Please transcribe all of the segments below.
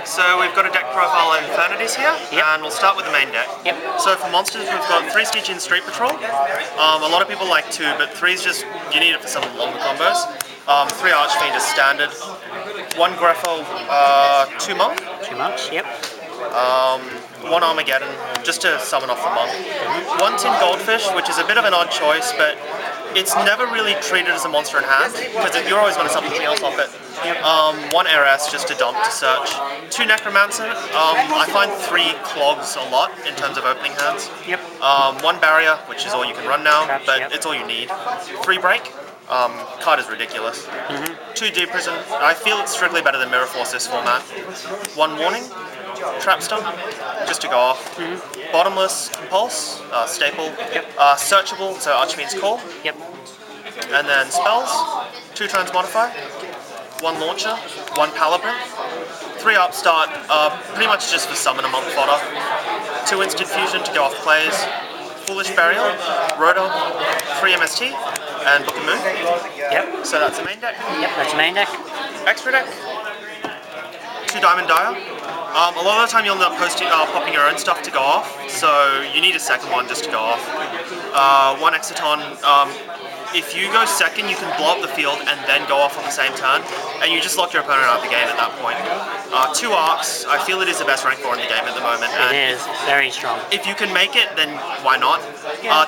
So we've got a deck profile of Infernitys here, and we'll start with the main deck. So for monsters, we've got 3 Stygian Street Patrol. A lot of people like 2, but 3 is just, you need it for some longer combos. 3 Archfiend is standard. 1 Greffel, 2 Monk. 2 monks, yep. 1 Armageddon, just to summon off the Monk. 1 Tin Goldfish, which is a bit of an odd choice, but it's never really treated as a monster in hand, because you're always going to summon something else off it. 1 RS, just to dump to search. 2 Necromancer. I find 3 Clogs a lot in terms of opening hands. 1 Barrier, which is all you can run now, but it's all you need. 3 Break. Card is ridiculous. 2 Deep Prison. I feel it's strictly better than Mirror Force this format. 1 Warning. Trap Stun, just to go off. Bottomless Compulse, staple. Searchable, so Archfiend's Call. And then spells, 2 Transmodify, 1 Launcher, 1 Palabrant, 3 Upstart, pretty much just for summon a monk fodder. 2 Instant Fusion to go off plays. Foolish Burial, Rotor, 3 MST, and Book of Moon. So that's the main deck. That's the main deck. Extra deck, 2 Diamond Dire. A lot of the time you'll end up popping your own stuff to go off, so you need a second one just to go off. 1 Exciton. If you go second, you can blow up the field and then go off on the same turn, and you just lock your opponent out of the game at that point. 2 Arcs. I feel it is the best rank 4 in the game at the moment. And it is very strong. If you can make it, then why not?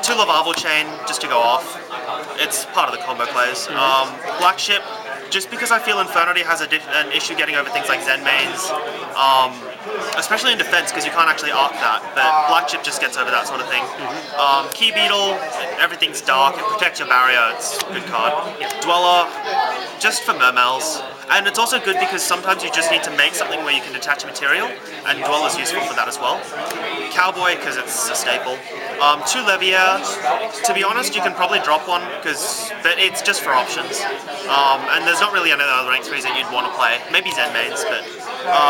2 Lavarval Chain just to go off. It's part of the combo plays. Black Ship. Just because I feel Infernity has an issue getting over things like Zen mains, especially in defense because you can't actually arc that, but Black Chip just gets over that sort of thing. Key Beetle, everything's dark, it protects your barrier, it's a good card. Dweller, just for Mermels, and it's also good because sometimes you just need to make something where you can attach material, and Dweller's useful for that as well. Cowboy, because it's a staple. 2 Leviair. To be honest, you can probably drop one, but it's just for options. And there's not really any other rank 3s that you'd want to play. Maybe Zen mains, but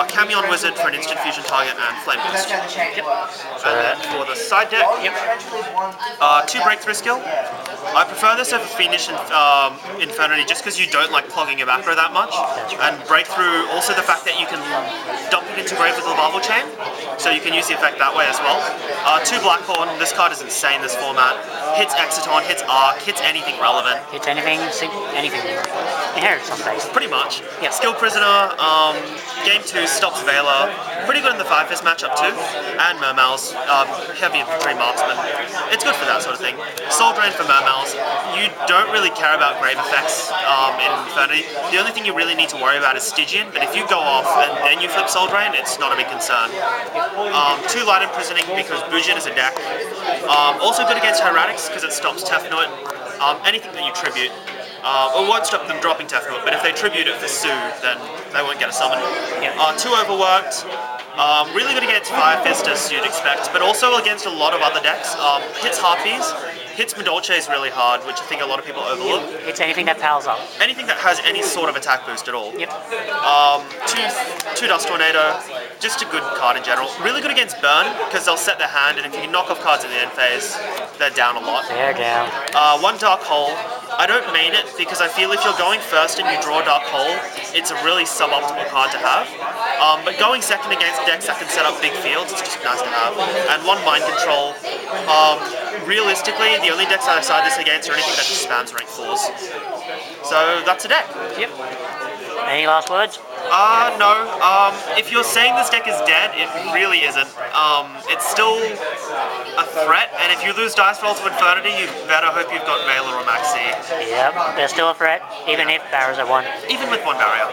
Camion Wizard for an instant fusion target and Flame Boost. And then for the side deck, 2 Breakthrough Skill. I prefer this over Fiendish and Infernity just because you don't like clogging your back row that much. And Breakthrough, also the fact that you can dump it into Grave with Lavarval Chain, so you can use the effect that way as well. 2 Blackhorn, this card is insane, this format. Hits Exciton, hits Arc, hits anything relevant. Hits anything. Inherits on base. Pretty much. Skill Prisoner, Game 2 stops Veiler. Pretty good in the 5-fist matchup too. And Mermels, heavy infantry marksman. It's good for that sort of thing. Soul Drain for Mermels. You don't really care about grave effects in Infernity. The only thing you really need to worry about is Stygian, but if you go off and then you flip Soul Drain, it's not a big concern. 2 Light Imprisoning because Bujin is a deck. Also good against Heretics because it stops Tefnut. Anything that you tribute. It won't stop them dropping Tefnut, but if they tribute it for Sue, then they won't get a summon. 2 Overworked. Really good against Fire Fist as you'd expect, but also against a lot of other decks. Hits Harpies. Hits Madolches really hard, which I think a lot of people overlook. It's anything that powers up. Anything that has any sort of attack boost at all. 2 Dust Tornado, just a good card in general. Really good against Burn, because they'll set their hand, and if you can knock off cards in the end phase, they're down a lot. They're down. 1 Dark Hole. I don't main it, because I feel if you're going first and you draw Dark Hole, it's a really suboptimal card to have. But going second against decks that can set up big fields, it's just nice to have. And 1 Mind Control. Realistically, the only decks I decide this against are anything that just spams rank 4s. So that's a deck. Any last words? No. If you're saying this deck is dead, it really isn't. It's still a threat, and if you lose dice roll to Infernity, you better hope you've got Veiler or Maxi. They're still a threat, even if barriers are 1. Even with 1 barrier.